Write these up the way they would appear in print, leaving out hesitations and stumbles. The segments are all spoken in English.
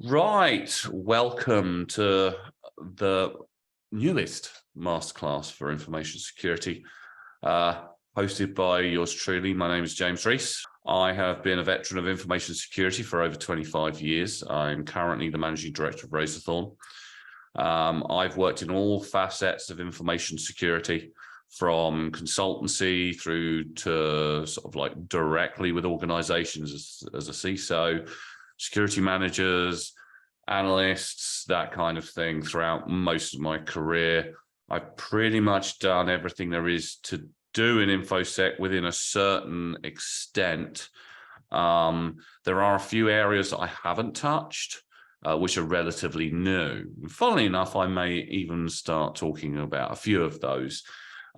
Right, welcome to the newest masterclass for information security, hosted by yours truly. My name is James Rees. I have been a veteran of information security for over 25 years. I'm currently the managing director of Razorthorn. I've worked in all facets of information security, from consultancy through to sort of like directly with organizations as a CISO, security managers, analysts, that kind of thing throughout most of my career. I've pretty much done everything there is to do in InfoSec within a certain extent. There are a few areas that I haven't touched, which are relatively new. Funnily enough, I may even start talking about a few of those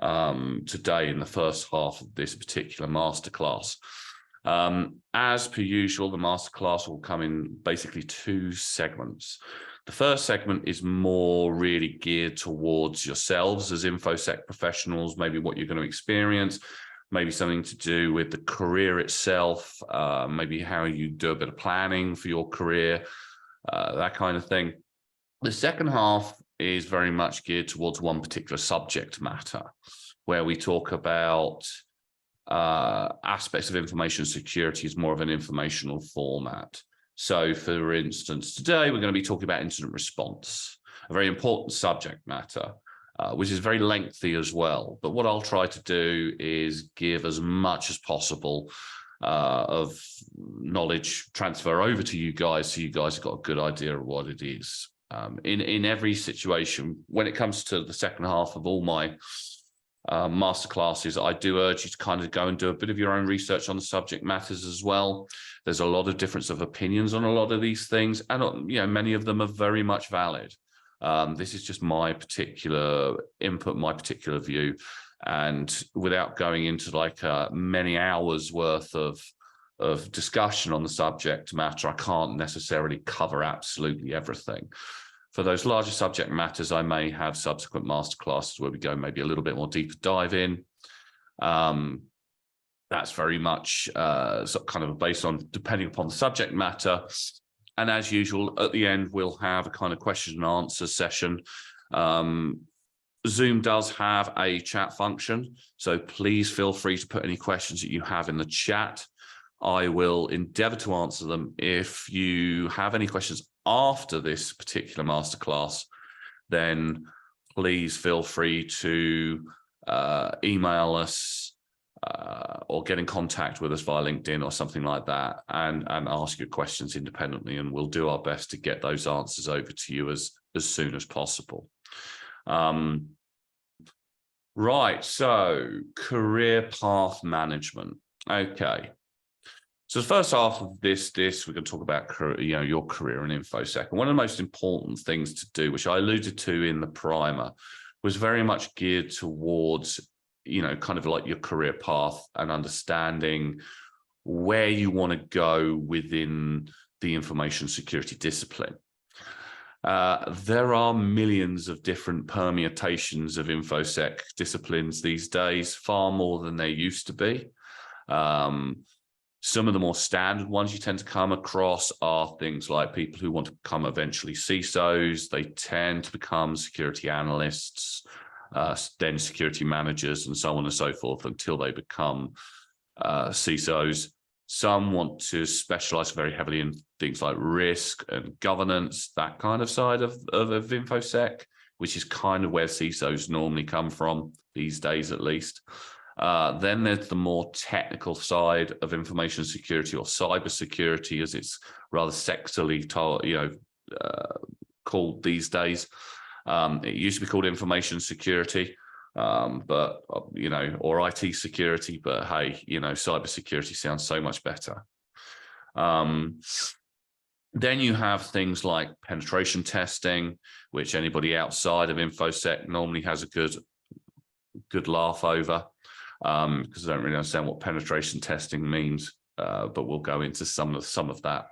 today in the first half of this particular masterclass. As per usual, the masterclass will come in basically two segments. The first segment is more really geared towards yourselves as InfoSec professionals, maybe what you're going to experience, maybe something to do with the career itself, maybe how you do a bit of planning for your career, that kind of thing. The second half is very much geared towards one particular subject matter, where we talk about aspects of information security is more of an informational format. So, for instance, today we're going to be talking about incident response, a very important subject matter, which is very lengthy as well. But what I'll try to do is give as much as possible of knowledge transfer over to you guys, so you guys have got a good idea of what it is. In every situation, when it comes to the second half of all my masterclasses, I do urge you to kind of go and do a bit of your own research on the subject matters as well. There's a lot of difference of opinions on a lot of these things, and many of them are very much valid. This is just my particular input, my particular view, and without going into like many hours worth of discussion on the subject matter, I can't necessarily cover absolutely everything. For those larger subject matters, I may have subsequent masterclasses where we go maybe a little bit more deeper dive in. That's very much sort of kind of based on depending upon the subject matter. And as usual, at the end, we'll have a kind of question and answer session. Zoom does have a chat function, so please feel free to put any questions that you have in the chat. I will endeavor to answer them. If you have any questions after this particular masterclass, then please feel free to email us or get in contact with us via LinkedIn or something like that, and ask your questions independently, and we'll do our best to get those answers over to you as soon as possible. Right, so career path management. Okay. So the first half of this we're going to talk about your career in InfoSec. And one of the most important things to do, which I alluded to in the primer, was very much geared towards, kind of like your career path and understanding where you want to go within the information security discipline. There are millions of different permutations of InfoSec disciplines these days, far more than there used to be. Some of the more standard ones you tend to come across are things like people who want to become eventually CISOs. They tend to become security analysts, then security managers, and so on and so forth until they become CISOs. Some want to specialize very heavily in things like risk and governance, that kind of side of InfoSec, which is kind of where CISOs normally come from these days, at least. Then there's the more technical side of information security, or cybersecurity, as it's rather sexily called these days. It used to be called information security, or IT security, but hey, cybersecurity sounds so much better. Then you have things like penetration testing, which anybody outside of InfoSec normally has a good laugh over. Because I don't really understand what penetration testing means, but we'll go into some of that.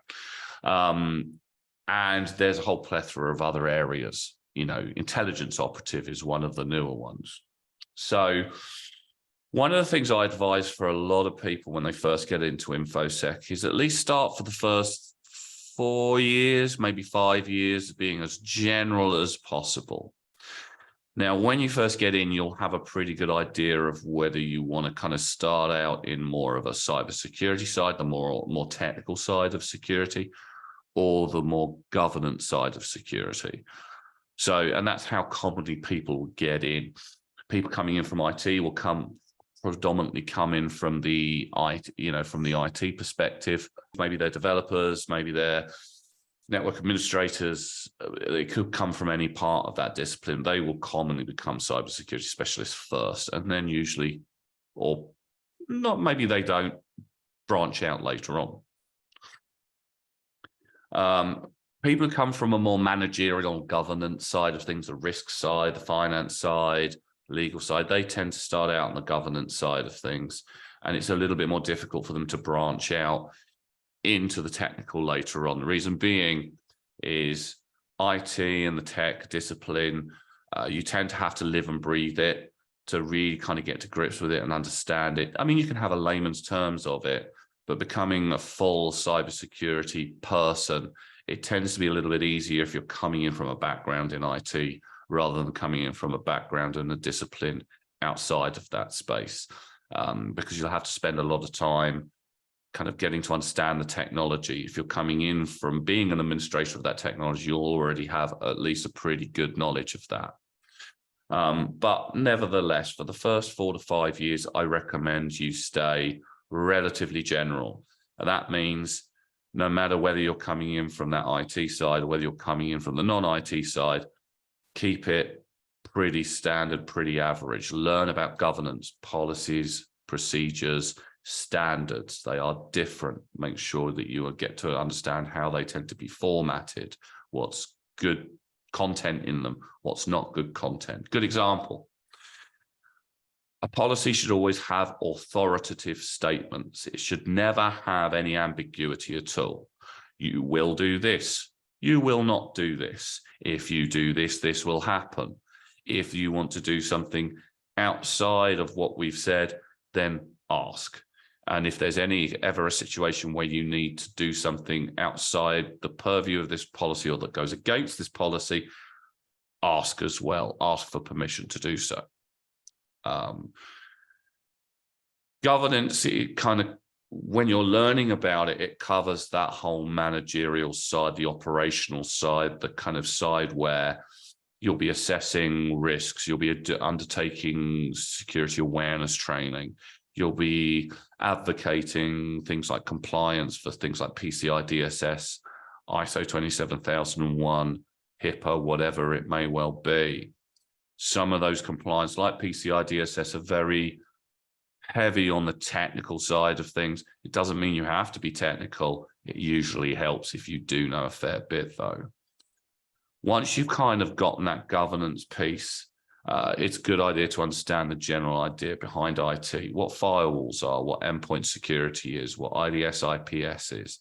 And there's a whole plethora of other areas. Intelligence operative is one of the newer ones. So one of the things I advise for a lot of people when they first get into InfoSec is at least start for the first 4 years, maybe 5 years, being as general as possible. Now, when you first get in, you'll have a pretty good idea of whether you want to kind of start out in more of a cybersecurity side, the more technical side of security, or the more governance side of security. So, and that's how commonly people get in. People coming in from IT will predominantly come in from the IT perspective. Maybe they're developers, maybe they're network administrators. They could come from any part of that discipline. They will commonly become cybersecurity specialists first, and then usually, or not, maybe they don't, branch out later on. People who come from a more managerial governance side of things, the risk side, the finance side, legal side, they tend to start out on the governance side of things, and it's a little bit more difficult for them to branch out into the technical later on. The reason being is IT and the tech discipline, you tend to have to live and breathe it to really kind of get to grips with it and understand it. I mean, you can have a layman's terms of it, but becoming a full cybersecurity person, it tends to be a little bit easier if you're coming in from a background in IT rather than coming in from a background in a discipline outside of that space, because you'll have to spend a lot of time kind of getting to understand the technology. If you're coming in from being an administrator of that technology, you'll already have at least a pretty good knowledge of that. But nevertheless, for the first 4 to 5 years, I recommend you stay relatively general. And that means no matter whether you're coming in from that IT side or whether you're coming in from the non-IT side, keep it pretty standard, pretty average. Learn about governance, policies, procedures, standards. They are different. Make sure that you get to understand how they tend to be formatted, what's good content in them, what's not good content. Good example. A policy should always have authoritative statements. It should never have any ambiguity at all. You will do this. You will not do this. If you do this, this will happen. If you want to do something outside of what we've said, then ask. And if there's ever a situation where you need to do something outside the purview of this policy or that goes against this policy, ask as well. Ask for permission to do so. Governance, it kind of, when you're learning about it, it covers that whole managerial side, the operational side, the kind of side where you'll be assessing risks, you'll be undertaking security awareness training, you'll be advocating things like compliance for things like PCI DSS, ISO 27001, HIPAA, whatever it may well be. Some of those compliance, like PCI DSS, are very heavy on the technical side of things. It doesn't mean you have to be technical. It usually helps if you do know a fair bit, though. Once you've kind of gotten that governance piece, it's a good idea to understand the general idea behind IT, what firewalls are, what endpoint security is, what IDS IPS is.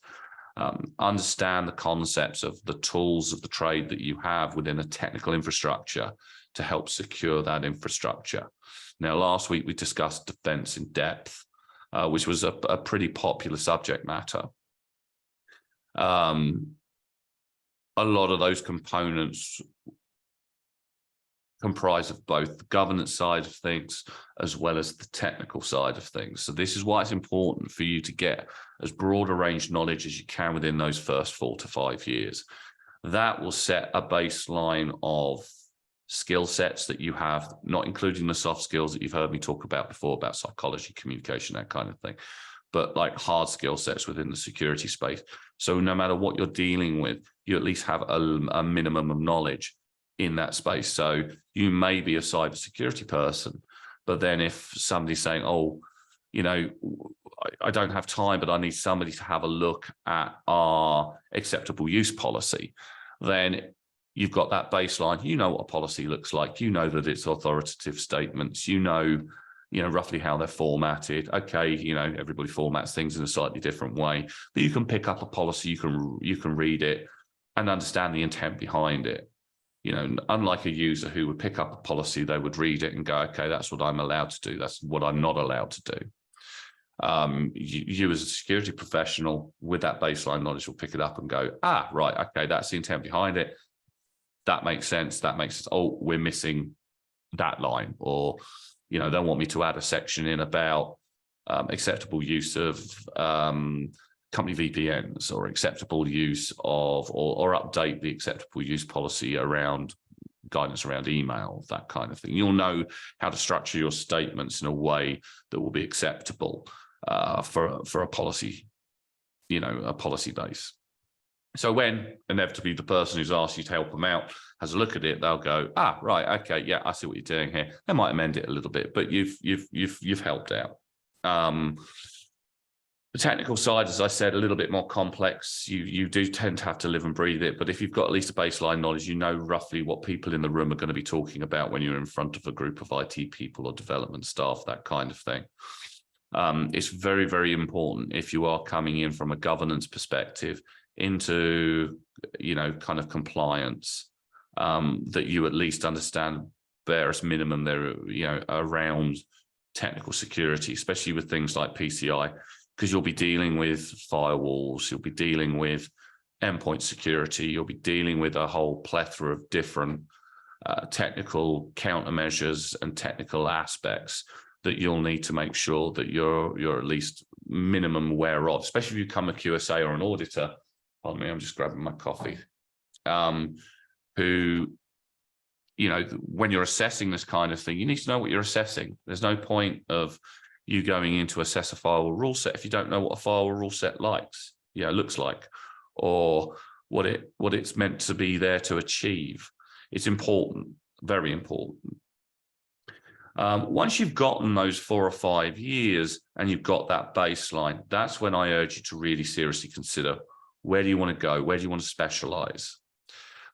Understand the concepts of the tools of the trade that you have within a technical infrastructure to help secure that infrastructure. Now, last week we discussed defense in depth, which was a pretty popular subject matter. A lot of those components comprise of both the governance side of things as well as the technical side of things. So this is why it's important for you to get as broad a range knowledge as you can within those first 4 to 5 years. That will set a baseline of skill sets that you have, not including the soft skills that you've heard me talk about before, about psychology, communication, that kind of thing, but like hard skill sets within the security space. So no matter what you're dealing with, you at least have a minimum of knowledge in that space. So you may be a cybersecurity person, but then if somebody's saying, oh, you know, I don't have time, but I need somebody to have a look at our acceptable use policy, then you've got that baseline. You know what a policy looks like. You know that it's authoritative statements. You know roughly how they're formatted. Okay, everybody formats things in a slightly different way, but you can pick up a policy. You can read it and understand the intent behind it. Unlike a user who would pick up a policy, they would read it and go, okay, that's what I'm allowed to do. That's what I'm not allowed to do. You as a security professional with that baseline knowledge will pick it up and go, right, okay, that's the intent behind it. That makes sense. That makes sense. Oh, we're missing that line, or they want me to add a section in about acceptable use of company VPNs, or acceptable use of, or update the acceptable use policy around guidance around email, that kind of thing. You'll know how to structure your statements in a way that will be acceptable for a policy, a policy base. So when inevitably the person who's asked you to help them out has a look at it, they'll go, right, okay, yeah, I see what you're doing here. They might amend it a little bit, but you've helped out. The technical side, as I said, a little bit more complex. You do tend to have to live and breathe it, but if you've got at least a baseline knowledge, you know roughly what people in the room are going to be talking about when you're in front of a group of IT people or development staff, that kind of thing. It's very, very important if you are coming in from a governance perspective into, kind of compliance, that you at least understand barest minimum there, around technical security, especially with things like PCI, because you'll be dealing with firewalls, you'll be dealing with endpoint security, you'll be dealing with a whole plethora of different technical countermeasures and technical aspects that you'll need to make sure that you're at least minimum aware of, especially if you become a QSA or an auditor. Pardon me, I'm just grabbing my coffee. Who, when you're assessing this kind of thing, you need to know what you're assessing. There's no point of you going in to assess a firewall rule set if you don't know what a firewall rule set looks like, or what it's meant to be there to achieve. It's important, very important. Once you've gotten those 4 or 5 years and you've got that baseline, that's when I urge you to really seriously consider, where do you want to go? Where do you want to specialize?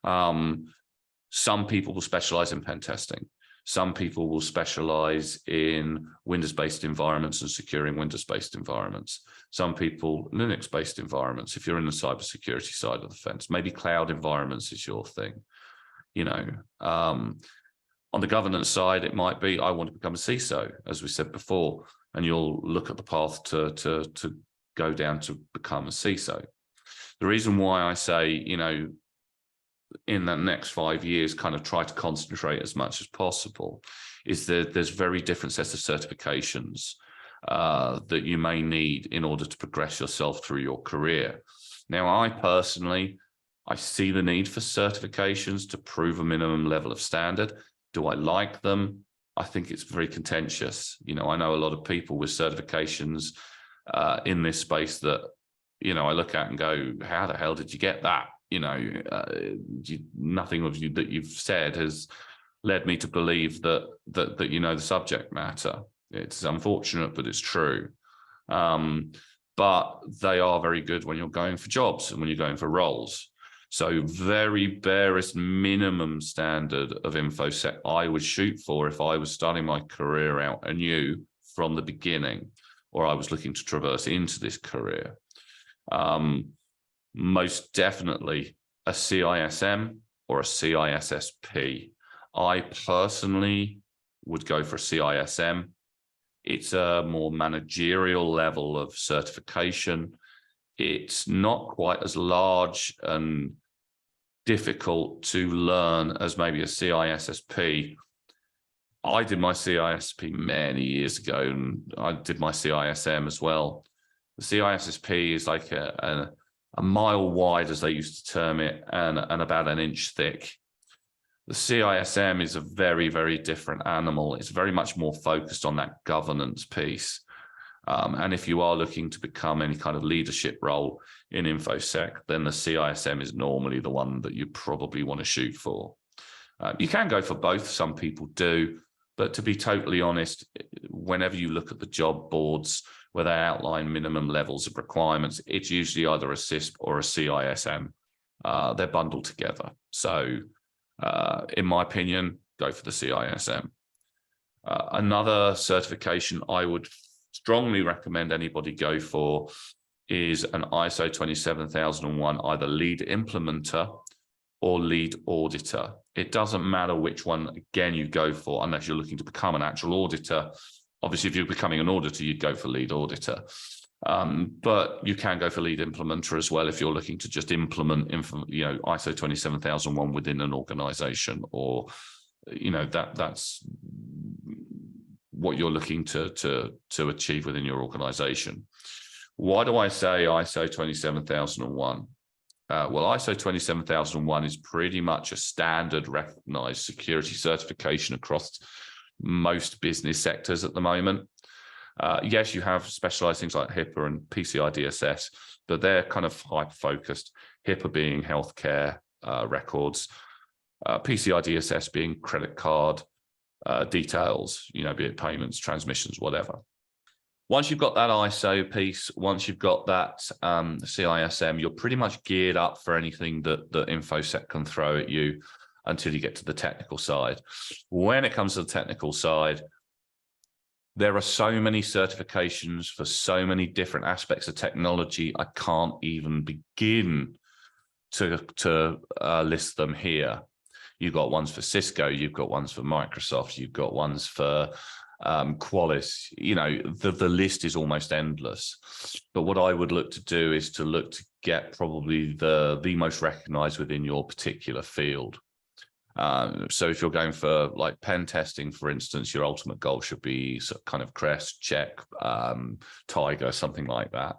Some people will specialize in pen testing. Some people will specialize in Windows-based environments and securing Windows-based environments. Some people, Linux-based environments, if you're in the cybersecurity side of the fence. Maybe cloud environments is your thing. On the governance side, it might be, I want to become a CISO, as we said before, and you'll look at the path to go down to become a CISO. The reason why I say, in the next 5 years, kind of try to concentrate as much as possible, is that there's very different sets of certifications that you may need in order to progress yourself through your career. Now, I personally, I see the need for certifications to prove a minimum level of standard. Do I like them? I think it's very contentious. I know a lot of people with certifications in this space that, I look at and go, how the hell did you get that? Nothing of you that you've said has led me to believe that the subject matter. It's unfortunate, but it's true. But they are very good when you're going for jobs and when you're going for roles. So very barest minimum standard of InfoSec I would shoot for if I was starting my career out anew from the beginning, or I was looking to traverse into this career. Most definitely a CISM or a CISSP. I personally would go for a CISM. It's a more managerial level of certification. It's not quite as large and difficult to learn as maybe a CISSP. I did my CISSP many years ago, and I did my CISM as well. The CISSP is like a mile wide, as they used to term it, and about an inch thick. The CISM is a very, very different animal. It's very much more focused on that governance piece. And if you are looking to become any kind of leadership role in InfoSec, then the CISM is normally the one that you probably want to shoot for. You can go for both, some people do, but to be totally honest, whenever you look at the job boards where they outline minimum levels of requirements, it's usually either a CISP or a CISM. They're bundled together. So in my opinion, go for the CISM. Another certification I would strongly recommend anybody go for is an ISO 27001, either lead implementer or lead auditor. It doesn't matter which one, again, you go for, unless you're looking to become an actual auditor Obviously, if you're becoming an auditor, you'd go for lead auditor. But you can go for lead implementer as well if you're looking to just implement, ISO 27001 within an organization, or, that's what you're looking to achieve within your organization. Why do I say ISO 27001? Well, ISO 27001 is pretty much a standard recognized security certification across most business sectors at the moment. Yes, you have specialized things like HIPAA and PCI DSS, but they're kind of hyper-focused. HIPAA being healthcare records, PCI DSS being credit card details, be it payments, transmissions, whatever. Once you've got that ISO piece, once you've got that CISM, you're pretty much geared up for anything that InfoSec can throw at you until you get to the technical side. When it comes to the technical side, there are so many certifications for so many different aspects of technology, I can't even begin to list them here. You've got ones for Cisco, you've got ones for Microsoft, you've got ones for Qualys. The list is almost endless. But what I would look to do is to look to get probably the most recognized within your particular field. So if you're going for like pen testing, for instance, your ultimate goal should be kind of Crest, Check, Tiger, something like that.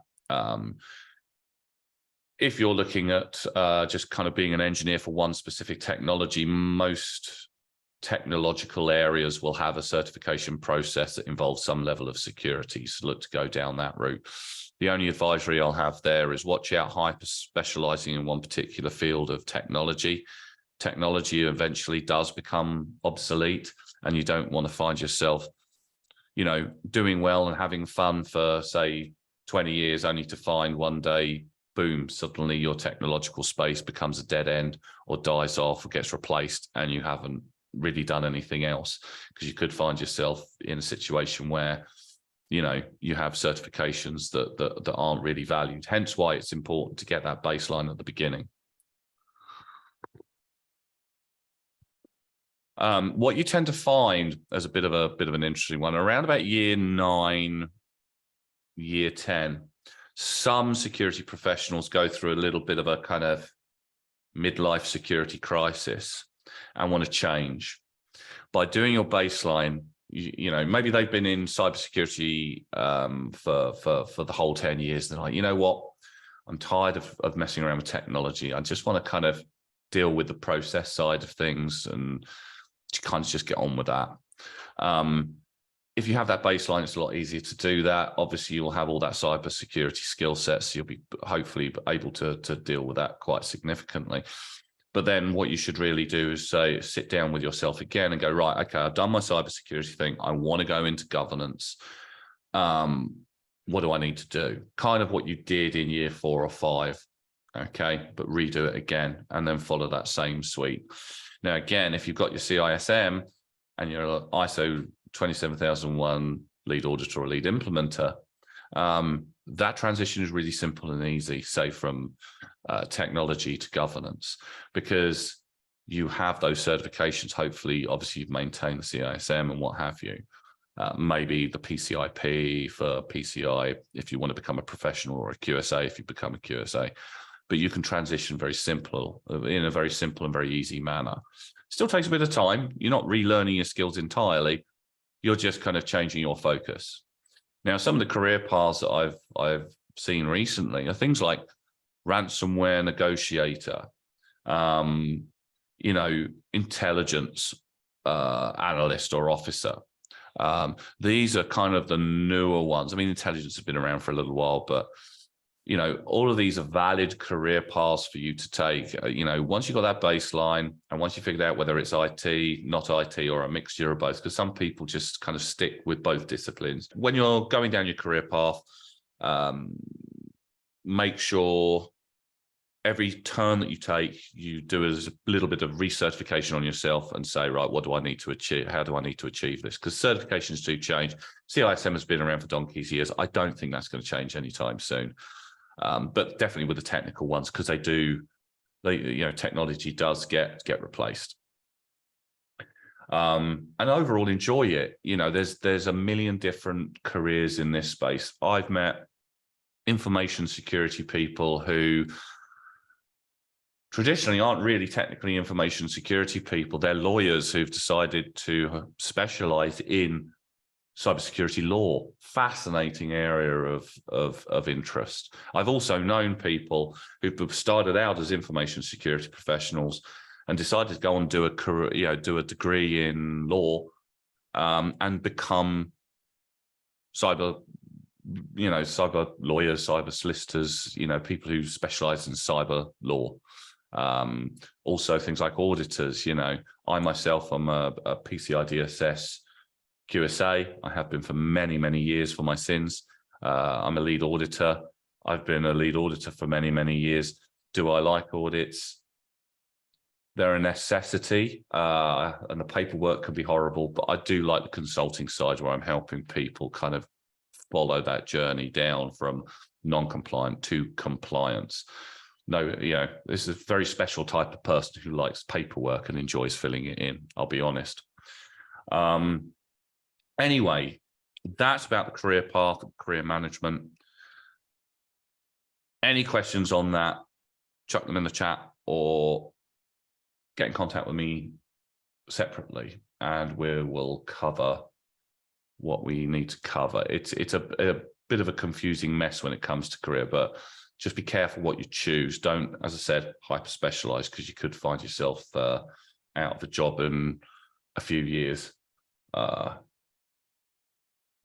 If you're looking at just kind of being an engineer for one specific technology, most technological areas will have a certification process that involves some level of security. So look to go down that route. The only advisory I'll have there is watch out hyper specializing in one particular field of technology. Technology eventually does become obsolete, and you don't want to find yourself, doing well and having fun for, say, 20 years, only to find one day, boom, suddenly your technological space becomes a dead end or dies off or gets replaced, and you haven't really done anything else, because you could find yourself in a situation where, you have certifications that aren't really valued. Hence why it's important to get that baseline at the beginning. What you tend to find as a bit of an interesting one, around about year 9, year 10, some security professionals go through a little bit of a kind of midlife security crisis and want to change. By doing your baseline, maybe they've been in cybersecurity for the whole 10 years. They're like, you know what? I'm tired of messing around with technology. I just want to kind of deal with the process side of things and kind of just get on with that. If you have that baseline, it's a lot easier to do that. Obviously, you'll have all that cybersecurity skill sets. So you'll be hopefully able to deal with that quite significantly. But then what you should really do is sit down with yourself again and go, right, okay, I've done my cybersecurity thing. I want to go into governance. What do I need to do? Kind of what you did in year 4 or 5. Okay, but redo it again and then follow that same suite. Now, again, if you've got your CISM and you're an ISO 27001 lead auditor or lead implementer, that transition is really simple and easy, say from technology to governance, because you have those certifications. Hopefully, obviously, you've maintained the CISM and what have you. Maybe the PCIP for PCI if you want to become a professional, or a QSA if you become a QSA. But you can transition in a very simple and very easy manner. Still takes a bit of time. You're not relearning your skills entirely. You're just kind of changing your focus. Now, some of the career paths that I've seen recently are things like ransomware negotiator, intelligence analyst or officer. These are kind of the newer ones. I mean, intelligence has been around for a little while, but all of these are valid career paths for you to take. Once you've got that baseline and once you figured out whether it's IT, not IT, or a mixture of both, because some people just kind of stick with both disciplines. When you're going down your career path, make sure every turn that you take, you do a little bit of recertification on yourself and say, right, what do I need to achieve? How do I need to achieve this? Because certifications do change. CISM has been around for donkey's years. I don't think that's going to change anytime soon. But definitely with the technical ones, because technology does get replaced. and overall enjoy it. You know, there's a million different careers in this space. I've met information security people who traditionally aren't really technically information security people. They're lawyers who've decided to specialize in cybersecurity law. Fascinating area of interest. I've also known people who've started out as information security professionals and decided to go and do a career, do a degree in law, and become cyber lawyers, cyber solicitors, people who specialize in cyber law. Also things like auditors. I myself am a PCI DSS QSA. I have been for many, many years for my sins. I'm a lead auditor. I've been a lead auditor for many, many years. Do I like audits? They're a necessity, and the paperwork can be horrible, but I do like the consulting side where I'm helping people kind of follow that journey down from non-compliant to compliance. No, this is a very special type of person who likes paperwork and enjoys filling it in, I'll be honest. Anyway, that's about the career path, career management. Any questions on that, chuck them in the chat or get in contact with me separately and we will cover what we need to cover. It's a bit of a confusing mess when it comes to career, but just be careful what you choose. Don't, as I said, hyper specialize, because you could find yourself out of a job in a few years.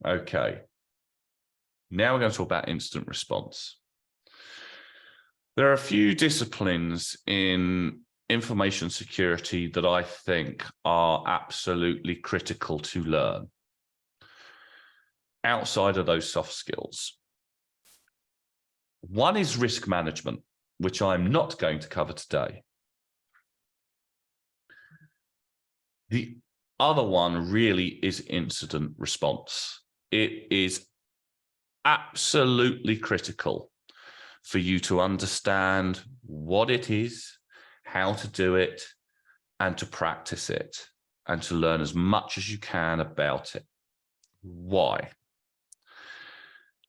Okay. Now we're going to talk about incident response. There are a few disciplines in information security that I think are absolutely critical to learn outside of those soft skills. One is risk management, which I'm not going to cover today. The other one really is incident response. It is absolutely critical for you to understand what it is, how to do it, and to practice it, and to learn as much as you can about it. Why?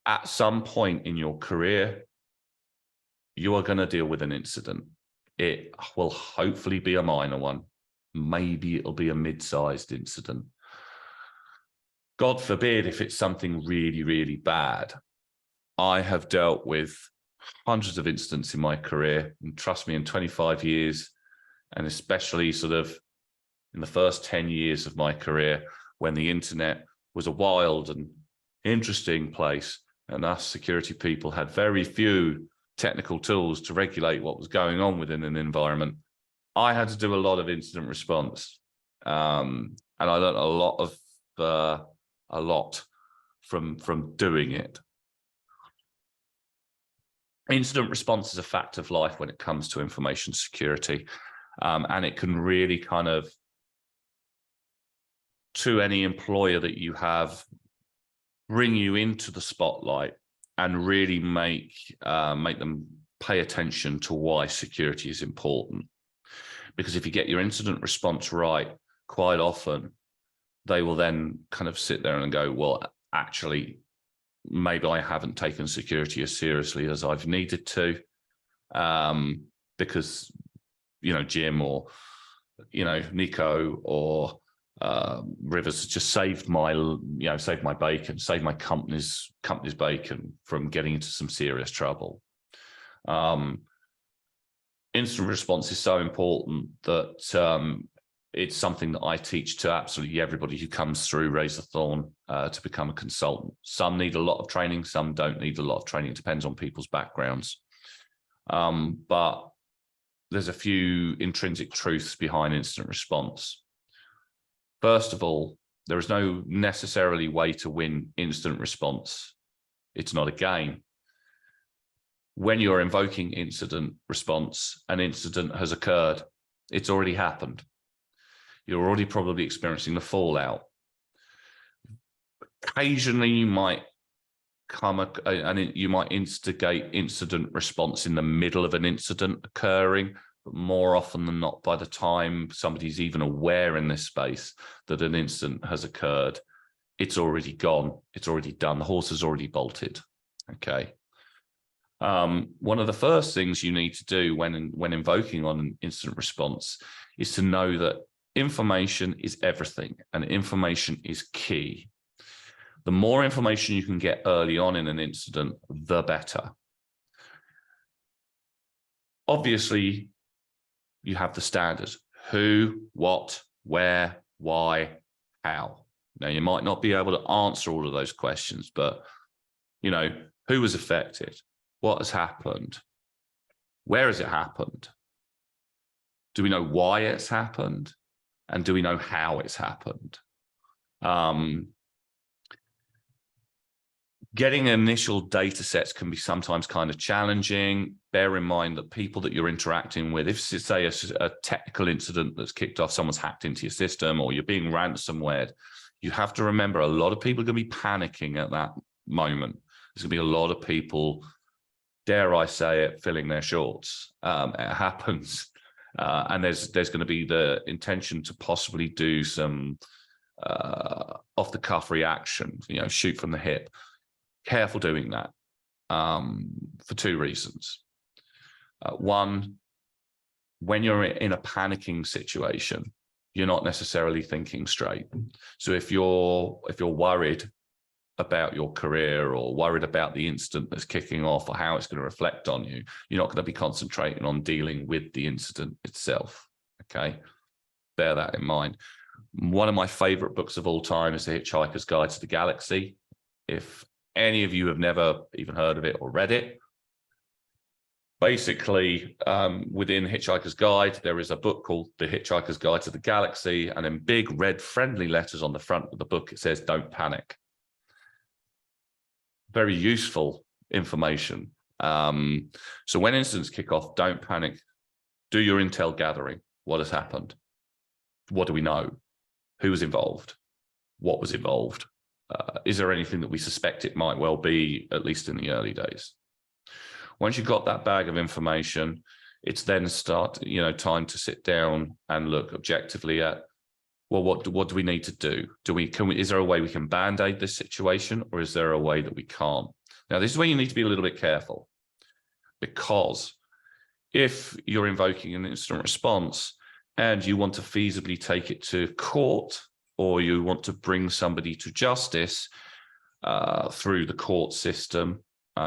At some point in your career, you are going to deal with an incident. It will hopefully be a minor one. Maybe it'll be a mid-sized incident. God forbid if it's something really, really bad. I have dealt with hundreds of incidents in my career, and trust me, in 25 years, and especially sort of in the first 10 years of my career, when the internet was a wild and interesting place, and us security people had very few technical tools to regulate what was going on within an environment, I had to do a lot of incident response. And I learned a lot from doing it. Incident response is a fact of life when it comes to information security. And it can really kind of, to any employer that you have, bring you into the spotlight and really make them pay attention to why security is important. Because if you get your incident response right, quite often they will then kind of sit there and go, well, actually, maybe I haven't taken security as seriously as I've needed to, because, Jim or, Nico or Rivers just saved my bacon, saved my company's bacon from getting into some serious trouble. Incident response is so important that it's something that I teach to absolutely everybody who comes through Razorthorn to become a consultant. Some need a lot of training, some don't need a lot of training. It depends on people's backgrounds. But there's a few intrinsic truths behind incident response. First of all, there is no necessarily way to win incident response. It's not a game. When you're invoking incident response, an incident has occurred. It's already happened. You're already probably experiencing the fallout. Occasionally, you might instigate incident response in the middle of an incident occurring, But more often than not, by the time somebody's even aware in this space that an incident has occurred, it's already gone. It's already done. The horse has already bolted. Okay. One of the first things you need to do when invoking on an incident response is to know that information is everything and information is key. The more information you can get early on in an incident, the better. Obviously, you have the standards: who, what, where, why, how. Now, you might not be able to answer all of those questions, but, you know, who was affected? What has happened? Where has it happened? Do we know why it's happened? And do we know how it's happened? Getting initial data sets can be sometimes kind of challenging. Bear in mind that people that you're interacting with, if it's, say, a technical incident that's kicked off, someone's hacked into your system, or you're being ransomware, you have to remember a lot of people are going to be panicking at that moment. There's going to be a lot of people, dare I say it, filling their shorts. It happens. And there's going to be the intention to possibly do some off-the-cuff reaction, you know, shoot from the hip. Careful doing that for two reasons. One, when you're in a panicking situation, you're not necessarily thinking straight. So if you're worried about your career or worried about the incident that's kicking off or how it's going to reflect on you, you're not going to be concentrating on dealing with the incident itself. Okay, bear that in mind. One of my favorite books of all time is The Hitchhiker's Guide to the Galaxy. If any of you have never even heard of it or read it, basically within Hitchhiker's Guide, there is a book called The Hitchhiker's Guide to the Galaxy, and in big red friendly letters on the front of the book, it says, "Don't panic." Very useful information. So when incidents kick off, don't panic. Do your intel gathering. What has happened? What do we know? Who was involved? What was involved? Is there anything that we suspect it might well be, at least in the early days? Once you've got that bag of information, it's then time to sit down and look objectively at, well, what do we need to do? Is there a way we can band-aid this situation, or is there a way that we can't? Now, this is where you need to be a little bit careful, because if you're invoking an incident response and you want to feasibly take it to court, or you want to bring somebody to justice through the court system,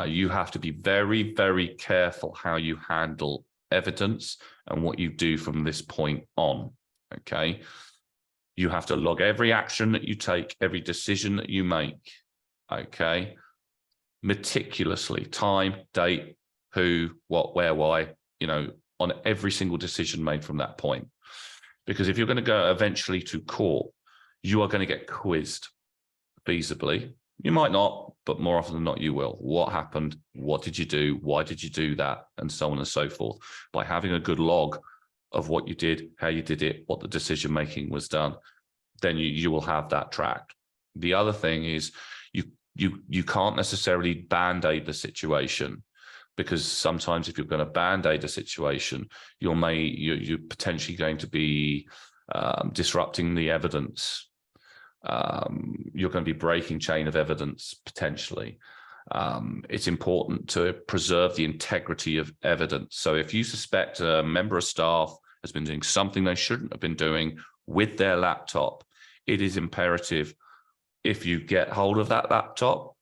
you have to be very, very careful how you handle evidence and what you do from this point on, okay? You have to log every action that you take, every decision that you make, okay? Meticulously, time, date, who, what, where, why, on every single decision made from that point. Because if you're going to go eventually to court, you are going to get quizzed feasibly. You might not, but more often than not, you will. What happened? What did you do? Why did you do that? And so on and so forth. By having a good log of what you did, how you did it, what the decision-making was done, then you will have that tracked. The other thing is you can't necessarily band-aid the situation, because sometimes if you're going to band-aid a situation, you're potentially going to be disrupting the evidence. You're going to be breaking chain of evidence potentially. It's important to preserve the integrity of evidence. So if you suspect a member of staff has been doing something they shouldn't have been doing with their laptop, it is imperative, if you get hold of that laptop,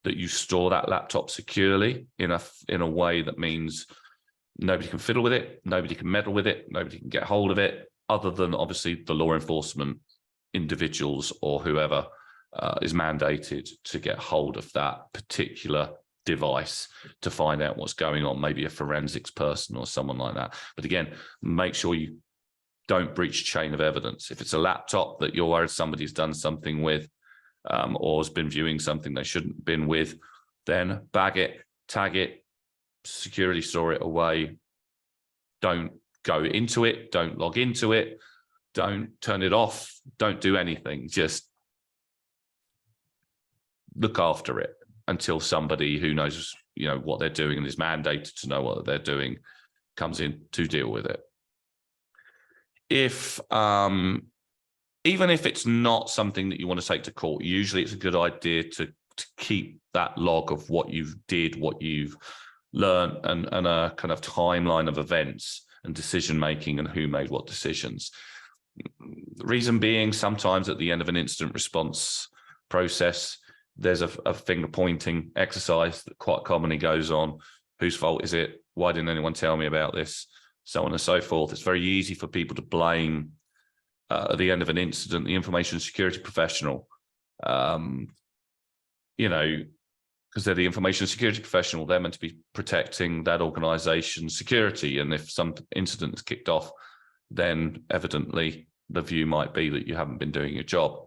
that you store that laptop securely in a way that means nobody can fiddle with it, nobody can meddle with it, nobody can get hold of it, other than obviously the law enforcement individuals or whoever is mandated to get hold of that particular device to find out what's going on, maybe a forensics person or someone like that. But again, make sure you don't breach chain of evidence. If it's a laptop that you're worried somebody's done something with or has been viewing something they shouldn't have been with, then bag it, tag it, security store it away. Don't go into it, don't log into it, don't turn it off, don't do anything. Just look after it until somebody who knows, what they're doing and is mandated to know what they're doing comes in to deal with it. If even if it's not something that you want to take to court, usually it's a good idea to keep that log of what you've did, what you've learned, and a kind of timeline of events and decision making and who made what decisions. The reason being, sometimes at the end of an incident response process, there's a finger pointing exercise that quite commonly goes on. Whose fault is it? Why didn't anyone tell me about this? So on and so forth. It's very easy for people to blame at the end of an incident the information security professional, you know, because they're the information security professional. They're meant to be protecting that organization's security. And if some incident is kicked off, then evidently the view might be that you haven't been doing your job.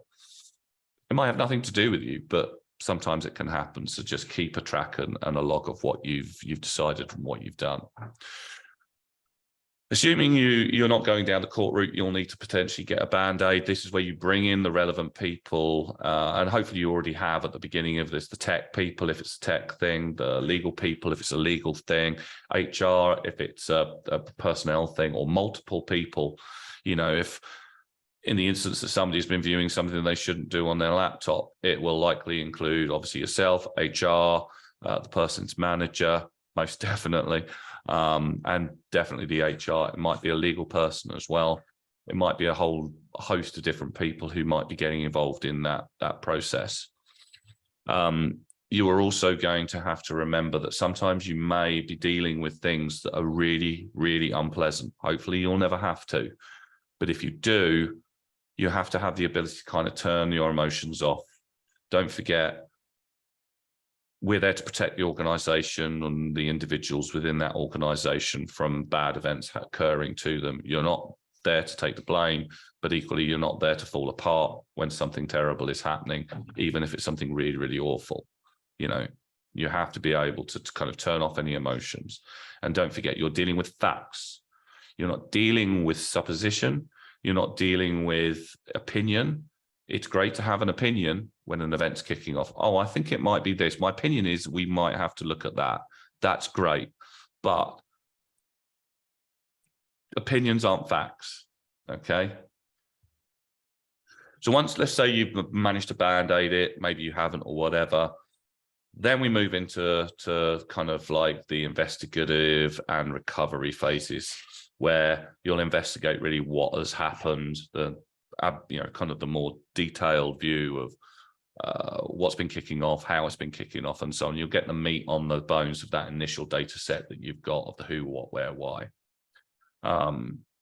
It might have nothing to do with you, but sometimes it can happen. So just keep a track and a log of what you've decided and what you've done. Assuming you're not going down the court route, you'll need to potentially get a Band-Aid. This is where you bring in the relevant people, and hopefully you already have at the beginning of this, the tech people, if it's a tech thing, the legal people, if it's a legal thing, HR, if it's a personnel thing, or multiple people. You know, if in the instance that somebody's been viewing something they shouldn't do on their laptop, it will likely include obviously yourself, HR, the person's manager, most definitely. And definitely the HR. It might be a legal person as well. It might be a whole host of different people who might be getting involved in that process. You are also going to have to remember that sometimes you may be dealing with things that are really, really unpleasant. Hopefully you'll never have to. But if you do, you have to have the ability to kind of turn your emotions off. Don't forget, we're there to protect the organization and the individuals within that organization from bad events occurring to them. You're not there to take the blame, but equally, you're not there to fall apart when something terrible is happening, even if it's something really, really awful. You know, you have to be able to kind of turn off any emotions. And don't forget, you're dealing with facts. You're not dealing with supposition. You're not dealing with opinion. It's great to have an opinion when an event's kicking off. Oh, I think it might be this. My opinion is we might have to look at that. That's great. But opinions aren't facts, okay? So once, let's say you've managed to Band-Aid it, maybe you haven't or whatever, then we move into kind of like the investigative and recovery phases, where you'll investigate really what has happened, kind of the more detailed view of what's been kicking off, how it's been kicking off, and so on. You'll get the meat on the bones of that initial data set that you've got of the who, what, where, why.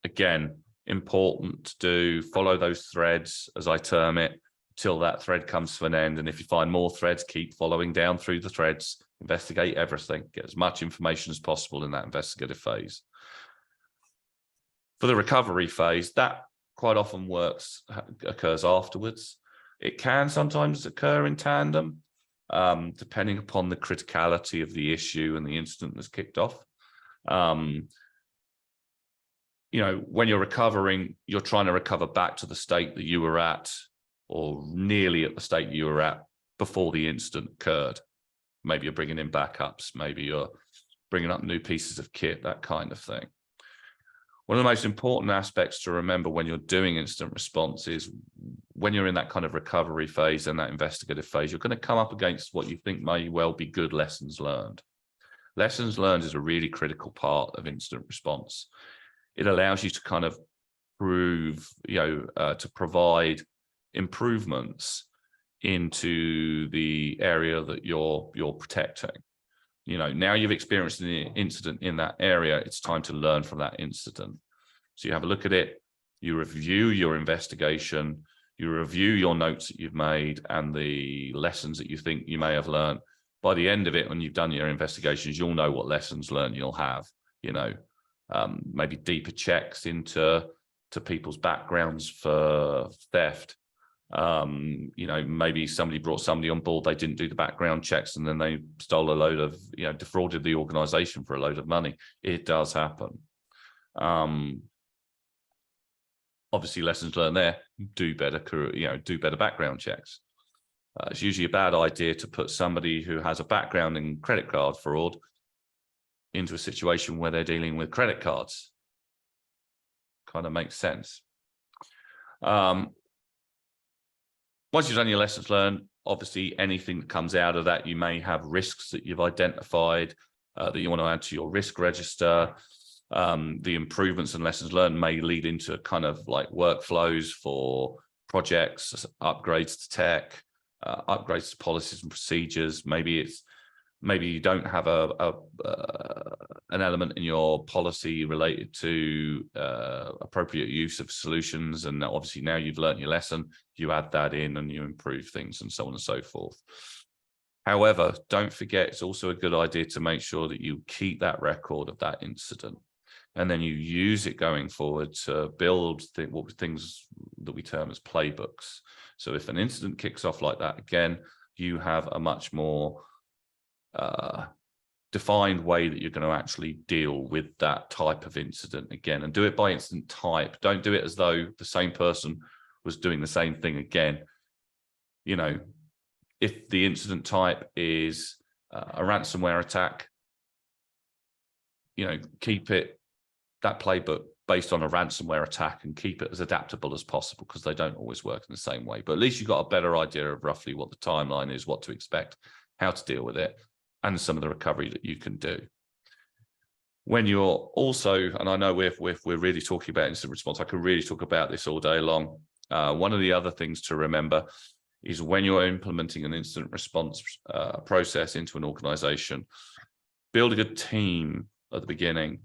Again, important to do, follow those threads, as I term it, till that thread comes to an end. And if you find more threads, keep following down through the threads, investigate everything, get as much information as possible in that investigative phase. For the recovery phase, that quite often occurs afterwards. It can sometimes occur in tandem, depending upon the criticality of the issue and the incident that's kicked off. You know, when you're recovering, you're trying to recover back to the state that you were at, or nearly at the state you were at before the incident occurred. Maybe you're bringing in backups, maybe you're bringing up new pieces of kit, that kind of thing. One of the most important aspects to remember when you're doing incident response is when you're in that kind of recovery phase and that investigative phase, you're going to come up against what you think may well be good lessons learned. Lessons learned is a really critical part of incident response. It allows you to kind of prove, to provide improvements into the area that you're protecting. You know, now you've experienced an incident in that area, it's time to learn from that incident. So you have a look at it, you review your investigation, you review your notes that you've made and the lessons that you think you may have learned. By the end of it, when you've done your investigations, you'll know what lessons learned you'll have, maybe deeper checks into people's backgrounds for theft. Maybe somebody brought somebody on board, they didn't do the background checks, and then they stole a load of, defrauded the organization for a load of money. It does happen. Obviously, lessons learned there, do better background checks. It's usually a bad idea to put somebody who has a background in credit card fraud into a situation where they're dealing with credit cards. Kind of makes sense. Once you've done your lessons learned, obviously anything that comes out of that, you may have risks that you've identified that you want to add to your risk register. The improvements and lessons learned may lead into kind of like workflows for projects, upgrades to tech, upgrades to policies and procedures. Maybe you don't have an element in your policy related to appropriate use of solutions, and obviously now you've learned your lesson, you add that in and you improve things and so on and so forth. However, don't forget, it's also a good idea to make sure that you keep that record of that incident, and then you use it going forward to build things that we term as playbooks. So if an incident kicks off like that again, you have a much more defined way that you're going to actually deal with that type of incident again, and do it by incident type. Don't do it as though the same person was doing the same thing again. You know, if the incident type is a ransomware attack, you know, keep that playbook based on a ransomware attack and keep it as adaptable as possible, because they don't always work in the same way. But at least you've got a better idea of roughly what the timeline is, what to expect, how to deal with it, and some of the recovery that you can do. When you're also, and I know we're really talking about incident response, I could really talk about this all day long. One of the other things to remember is when you're implementing an incident response process into an organization, build a good team at the beginning,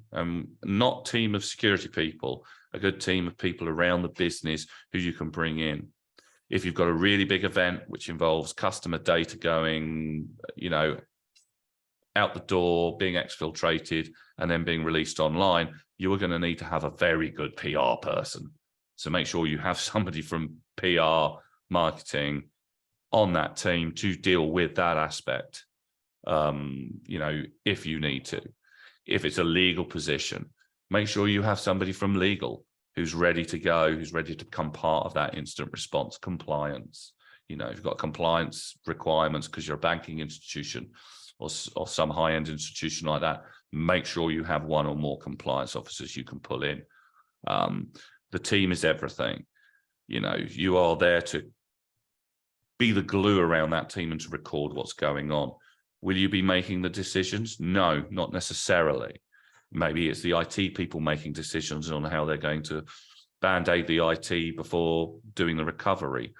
not team of security people, a good team of people around the business who you can bring in. If you've got a really big event which involves customer data going, you know, out the door, being exfiltrated and then being released online, you are going to need to have a very good PR person. So make sure you have somebody from PR, marketing on that team to deal with that aspect, you know, if you need to. If it's a legal position, make sure you have somebody from legal who's ready to go, who's ready to become part of that incident response. Compliance, you know, if you've got compliance requirements because you're a banking institution or some high-end institution like that, make sure you have one or more compliance officers you can pull in. The team is everything. You know, you are there to be the glue around that team and to record what's going on. Will you be making the decisions? No, not necessarily. Maybe it's the IT people making decisions on how they're going to band-aid the IT before doing the recovery.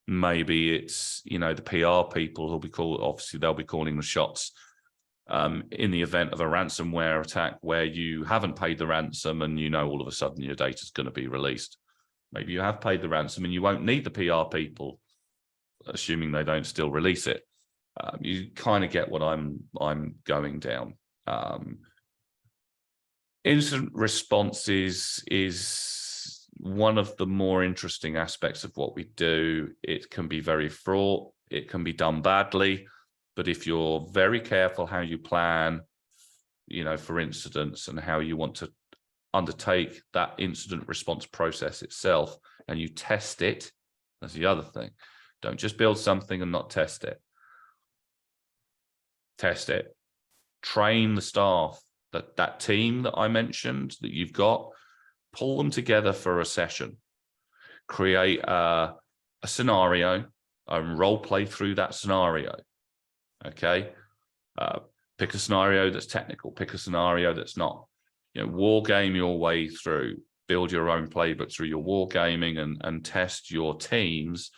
Maybe it's, you know, the PR people who'll be obviously they'll be calling the shots in the event of a ransomware attack where you haven't paid the ransom and, you know, all of a sudden your data is going to be released. Maybe you have paid the ransom and you won't need the PR people, assuming they don't still release it. You kind of get what I'm going down. Incident response is one of the more interesting aspects of what we do. It can be very fraught. It can be done badly. But if you're very careful how you plan, you know, for incidents and how you want to undertake that incident response process itself, and you test it, that's the other thing. Don't just build something and not test it. Test it. Train the staff. That team that I mentioned that you've got, pull them together for a session. Create a scenario and role play through that scenario. Okay. Pick a scenario that's technical. Pick a scenario that's not. You know, war game your way through. Build your own playbook through your war gaming and test your teams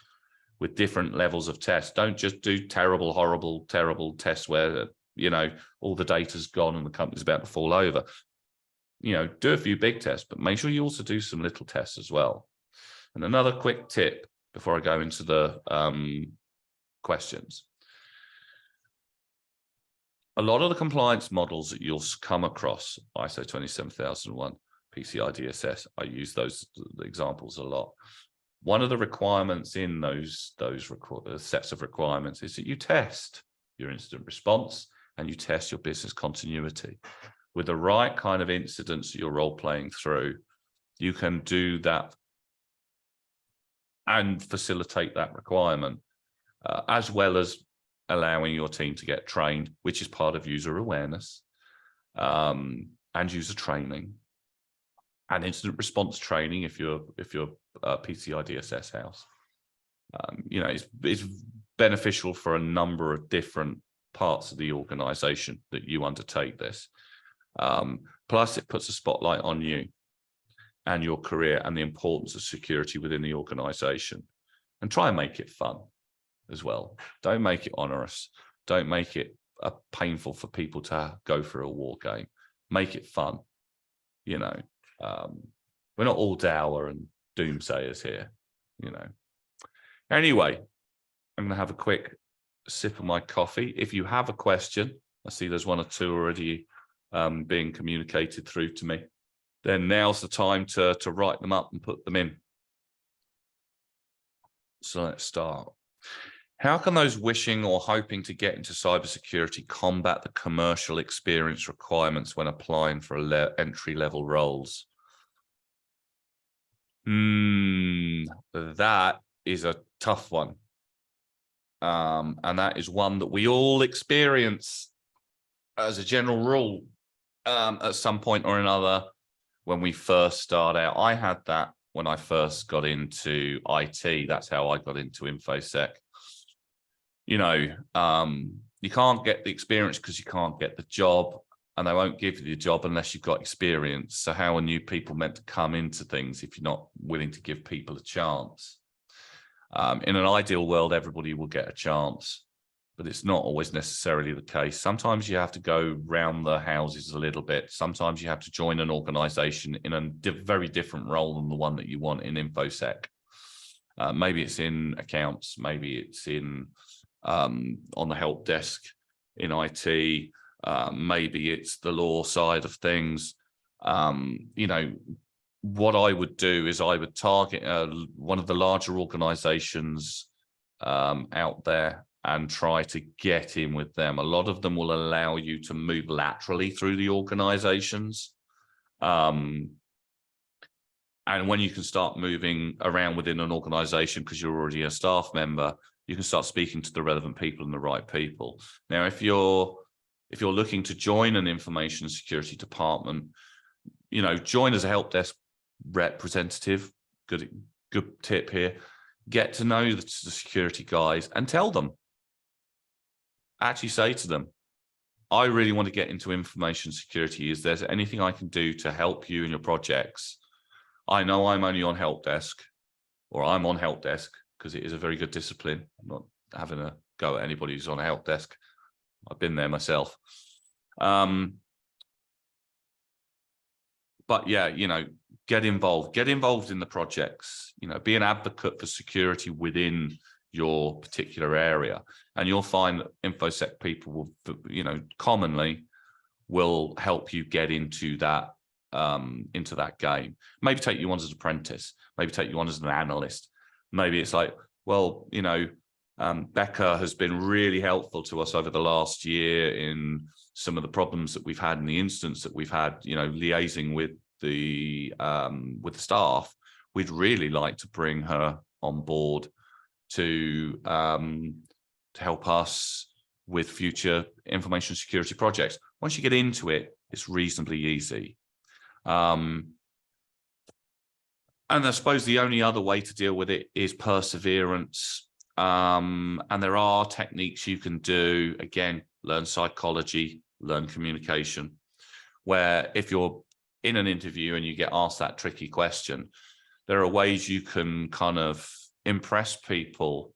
with different levels of test. Don't just do terrible, horrible, terrible tests where, you know, all the data's gone and the company's about to fall over. You know, do a few big tests, but make sure you also do some little tests as well. And another quick tip before I go into the questions. A lot of the compliance models that you'll come across, ISO 27001, PCI DSS, I use those examples a lot. One of the requirements in those sets of requirements is that you test your incident response and you test your business continuity. With the right kind of incidents that you're role-playing through, you can do that and facilitate that requirement, as well as allowing your team to get trained, which is part of user awareness. and user training and incident response training if you're PCI DSS house. You know, it's beneficial for a number of different parts of the organization that you undertake this. Plus, it puts a spotlight on you and your career and the importance of security within the organization. And try and make it fun as well. Don't make it onerous. Don't make it painful for people to go through a war game. Make it fun. You know, we're not all dour and doomsayers here, you know. Anyway, I'm going to have a quick sip of my coffee. If you have a question, I see there's one or two already being communicated through to me, then now's the time to write them up and put them in. So let's start. How can those wishing or hoping to get into cybersecurity combat the commercial experience requirements when applying for entry-level roles? That is a tough one. And that is one that we all experience as a general rule at some point or another when we first start out. I had that when I first got into IT. That's how I got into InfoSec. You know, you can't get the experience because you can't get the job, and they won't give you the job unless you've got experience. So how are new people meant to come into things if you're not willing to give people a chance? In an ideal world, everybody will get a chance, but it's not always necessarily the case. Sometimes you have to go round the houses a little bit. Sometimes you have to join an organization in a very different role than the one that you want in InfoSec. Maybe it's in accounts, maybe it's in on the help desk in IT, maybe it's the law side of things. You know, what I would do is I would target one of the larger organizations out there and try to get in with them. A lot of them will allow you to move laterally through the organizations. And when you can start moving around within an organization because you're already a staff member, you can start speaking to the relevant people and the right people. Now, if you're looking to join an information security department, you know, join as a help desk representative. Good tip here. Get to know the security guys and tell them. Actually say to them, I really want to get into information security. Is there anything I can do to help you in your projects? I know I'm only on help desk, or I'm on help desk because it is a very good discipline. I'm not having a go at anybody who's on a help desk. I've been there myself. But yeah, you know, get involved in the projects, you know, be an advocate for security within your particular area. And you'll find that InfoSec people will, you know, commonly will help you get into that game. Maybe take you on as an apprentice, maybe take you on as an analyst. Maybe it's like, well, you know, Becca has been really helpful to us over the last year in some of the problems that we've had and the incidents that we've had, you know, liaising with the staff. We'd really like to bring her on board to help us with future information security projects. Once you get into it, it's reasonably easy. And I suppose the only other way to deal with it is perseverance. And there are techniques you can do. Again, learn psychology, learn communication, where if you're in an interview and you get asked that tricky question, there are ways you can kind of impress people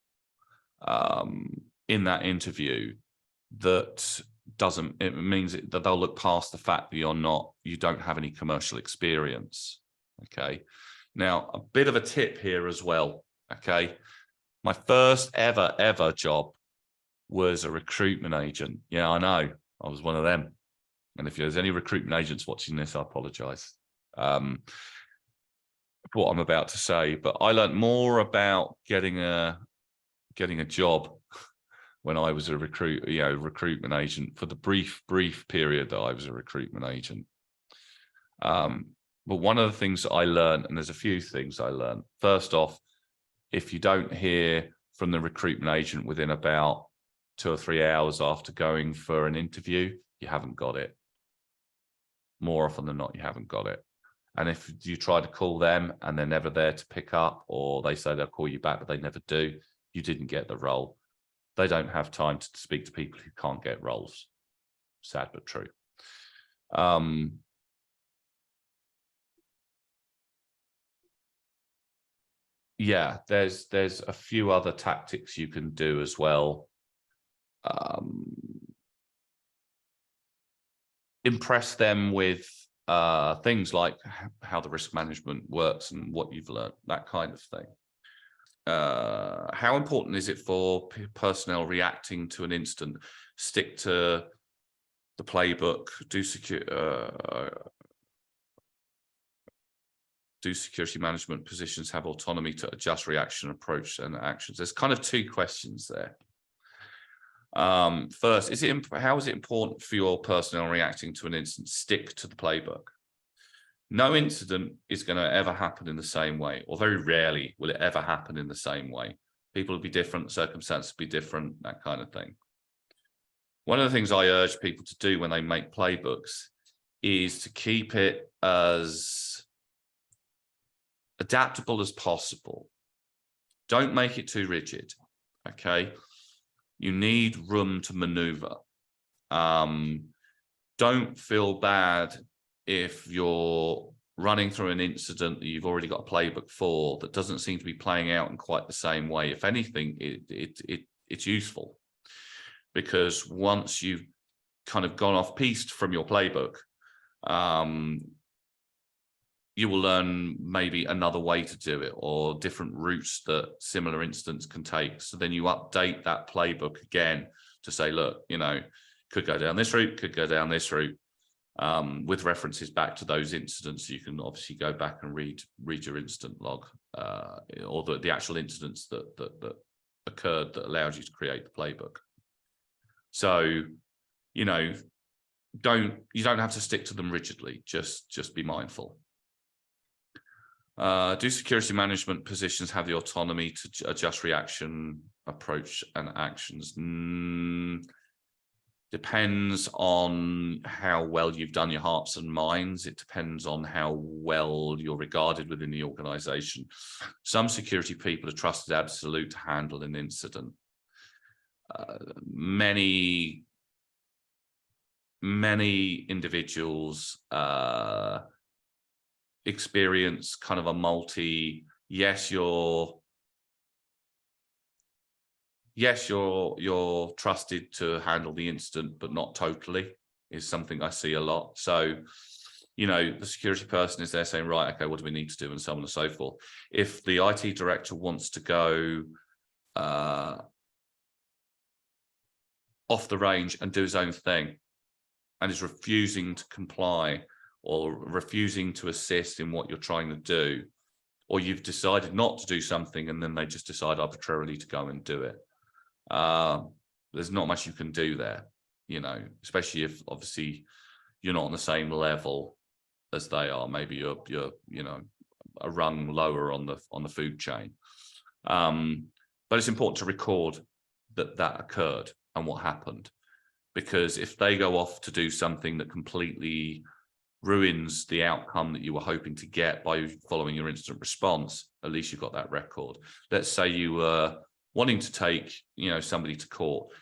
in that interview that it means that they'll look past the fact that you don't have any commercial experience. Okay. Now, a bit of a tip here as well. Okay. My first ever job was a recruitment agent. Yeah, I know. I was one of them. And if there's any recruitment agents watching this, I apologize for what I'm about to say. But I learned more about getting a job when I was a recruitment agent for the brief period that I was a recruitment agent. But one of the things that I learned, and there's a few things I learned. First off, if you don't hear from the recruitment agent within about 2 or 3 hours after going for an interview, you haven't got it. more often than not, you haven't got it. And if you try to call them and they're never there to pick up, or they say they'll call you back, but they never do, you didn't get the role. They don't have time to speak to people who can't get roles. Sad but true. Yeah, there's a few other tactics you can do as well. Impress them with things like how the risk management works and what you've learned, that kind of thing. How important is it for personnel reacting to an incident? Stick to the playbook, do security management positions have autonomy to adjust reaction, approach, and actions? There's kind of two questions there. First, how is it important for your personnel reacting to an incident? Stick to the playbook. No incident is going to ever happen in the same way, or very rarely will it ever happen in the same way. People will be different, circumstances will be different, that kind of thing. One of the things I urge people to do when they make playbooks is to keep it as adaptable as possible. Don't make it too rigid, okay? You need room to maneuver. Don't feel bad if you're running through an incident that you've already got a playbook for that doesn't seem to be playing out in quite the same way. If anything, it's useful, because once you've kind of gone off piste from your playbook, you will learn maybe another way to do it, or different routes that similar incidents can take. So then you update that playbook again to say, look, you know, could go down this route, could go down this route, with references back to those incidents. You can obviously go back and read your incident log, or the actual incidents that occurred that allowed you to create the playbook. So, you know, you don't have to stick to them rigidly. Just be mindful. Do security management positions have the autonomy to adjust reaction, approach, and actions? Depends on how well you've done your hearts and minds. It depends on how well you're regarded within the organization. Some security people are trusted absolute to handle an incident. Many individuals experience kind of a multi, yes, you're trusted to handle the incident, but not totally, is something I see a lot. So, you know, the security person is there saying, right, okay, what do we need to do, and so on and so forth. If the IT director wants to go off the range and do his own thing and is refusing to comply or refusing to assist in what you're trying to do, or you've decided not to do something and then they just decide arbitrarily to go and do it, there's not much you can do there, you know, especially if obviously you're not on the same level as they are. Maybe you're you know, a rung lower on the food chain. But it's important to record that occurred and what happened, because if they go off to do something that completely ruins the outcome that you were hoping to get by following your incident response, at least you've got that record. Let's say you were wanting to take, you know, somebody to court,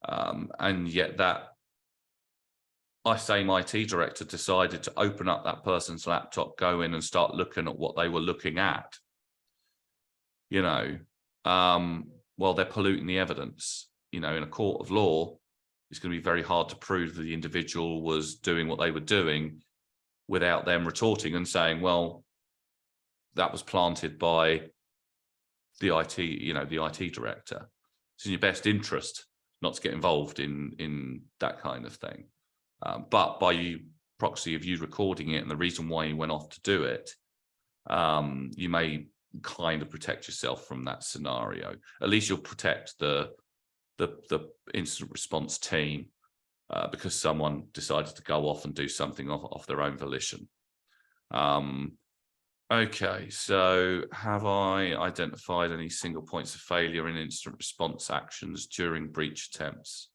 and yet that same IT director decided to open up that person's laptop, go in and start looking at what they were looking at. You know, well, they're polluting the evidence. You know, in a court of law, it's going to be very hard to prove that the individual was doing what they were doing without them retorting and saying, well, that was planted by the IT, you know, the IT director. It's in your best interest not to get involved in that kind of thing. But by proxy of you recording it and the reason why you went off to do it, you may kind of protect yourself from that scenario. At least you'll protect the incident response team, because someone decided to go off and do something off their own volition. Okay, so have I identified any single points of failure in incident response actions during breach attempts?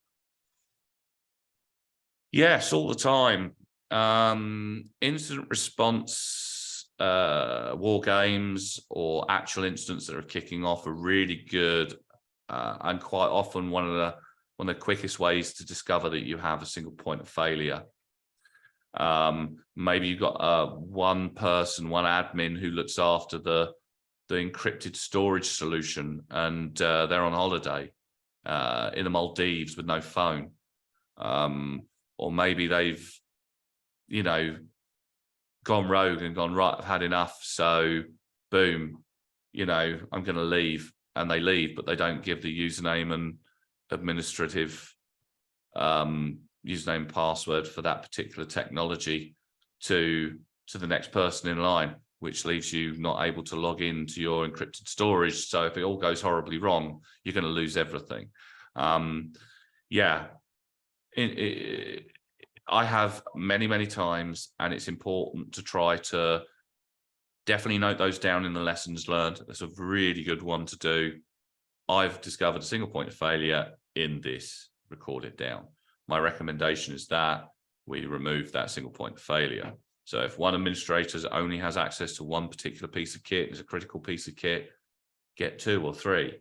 Yes, all the time. Incident response, war games, or actual incidents that are kicking off are really good, and quite often one of the quickest ways to discover that you have a single point of failure. Maybe you've got one person, one admin who looks after the encrypted storage solution, and they're on holiday in the Maldives with no phone, or maybe they've gone rogue and gone, right, I've had enough, so boom, I'm going to leave, and they leave, but they don't give the username and administrative username and password for that particular technology to the next person in line, which leaves you not able to log into your encrypted storage. So if it all goes horribly wrong, you're going to lose everything. I have many times, and it's important to try to definitely note those down in the lessons learned. That's a really good one to do. I've discovered a single point of failure in this, record it down. My recommendation is that we remove that single point of failure. So if one administrator only has access to one particular piece of kit, it's a critical piece of kit, get 2 or 3,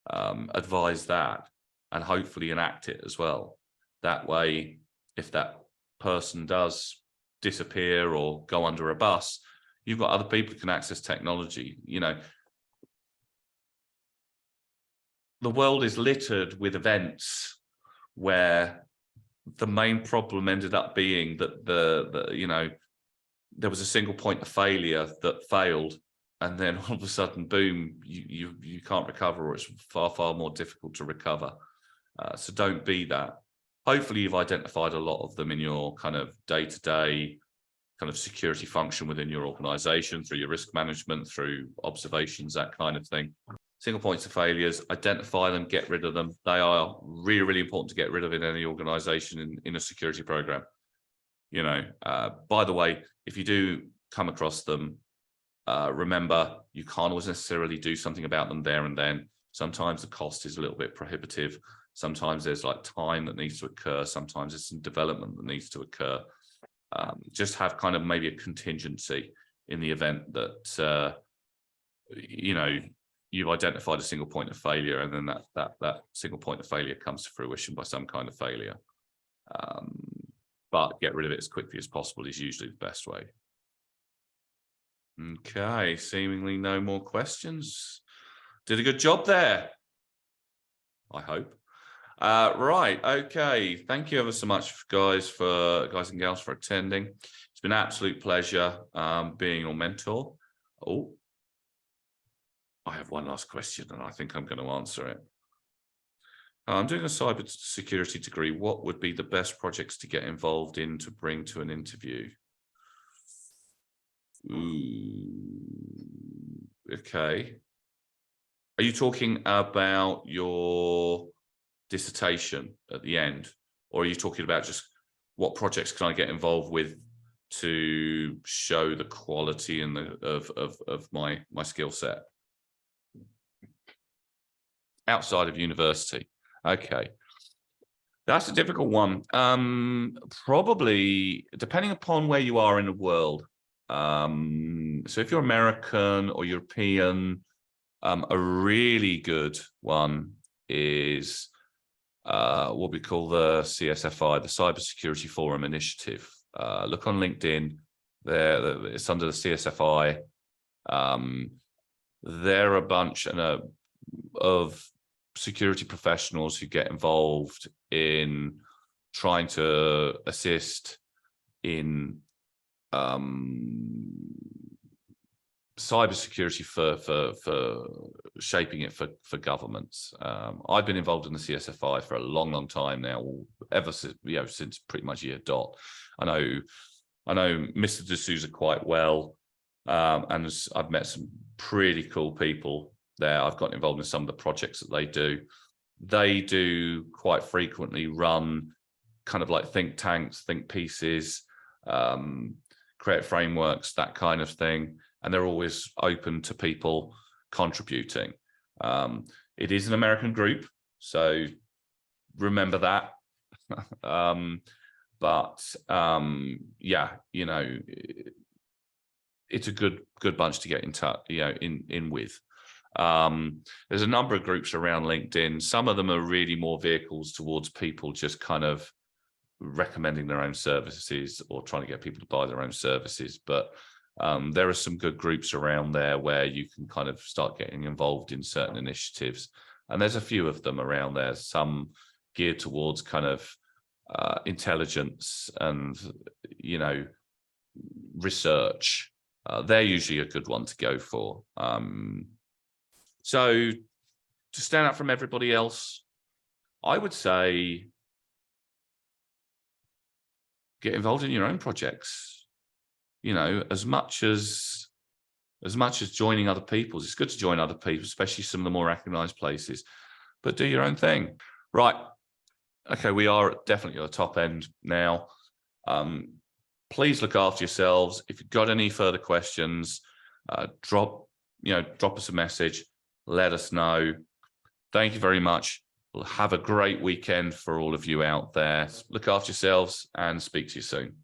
advise that, and hopefully enact it as well. That way, if that person does disappear or go under a bus, you've got other people who can access technology. The world is littered with events where the main problem ended up being that there was a single point of failure that failed, and then all of a sudden, boom, you can't recover, or it's far more difficult to recover. So don't be that. Hopefully you've identified a lot of them in your kind of day-to-day kind of security function within your organization, through your risk management, through observations, that kind of thing. Single points of failures, identify them, get rid of them. They are really important to get rid of in any organization in a security program. By the way, if you do come across them, remember, you can't always necessarily do something about them there and then. Sometimes the cost is a little bit prohibitive. Sometimes there's like time that needs to occur. Sometimes there's some development that needs to occur. Just have kind of maybe a contingency in the event that, you've identified a single point of failure, and then that single point of failure comes to fruition by some kind of failure. But get rid of it as quickly as possible is usually the best way. Okay, seemingly no more questions. Did a good job there, I hope. Right, okay. Thank you ever so much, guys and gals, for attending. It's been an absolute pleasure being your mentor. Oh, I have one last question, and I think I'm going to answer it. I'm doing a cybersecurity degree. What would be the best projects to get involved in to bring to an interview? Okay. Are you talking about your dissertation at the end, or are you talking about just what projects can I get involved with to show the quality and of my skill set outside of university? Okay, that's a difficult one. Probably depending upon where you are in the world. So if you're American or European, a really good one is what we call the CSFI, the Cybersecurity Forum Initiative. Look on LinkedIn. It's under the CSFI. They're a bunch of security professionals who get involved in trying to assist in cybersecurity for shaping it for governments. I've been involved in the CSFI for a long time now, ever since pretty much year dot. I know Mr. D'Souza quite well, and I've met some pretty cool people there. I've gotten involved in some of the projects that they do. They do quite frequently run kind of like think tanks, think pieces, create frameworks, that kind of thing. And they're always open to people contributing. It is an American group, so remember that. But yeah, you know, it's a good bunch to get in touch, you know, in with. There's a number of groups around LinkedIn. Some of them are really more vehicles towards people just kind of recommending their own services or trying to get people to buy their own services. But there are some good groups around there where you can kind of start getting involved in certain initiatives. And there's a few of them around there, some geared towards kind of intelligence and, you know, research. They're usually a good one to go for. So to stand out from everybody else, I would say get involved in your own projects. You know, as much as joining other people's, it's good to join other people, especially some of the more recognized places, but do your own thing. Right. Okay, we are definitely at the top end now. Please look after yourselves. If you've got any further questions, drop us a message. Let us know. Thank you very much. We'll have a great weekend for all of you out there. Look after yourselves and speak to you soon.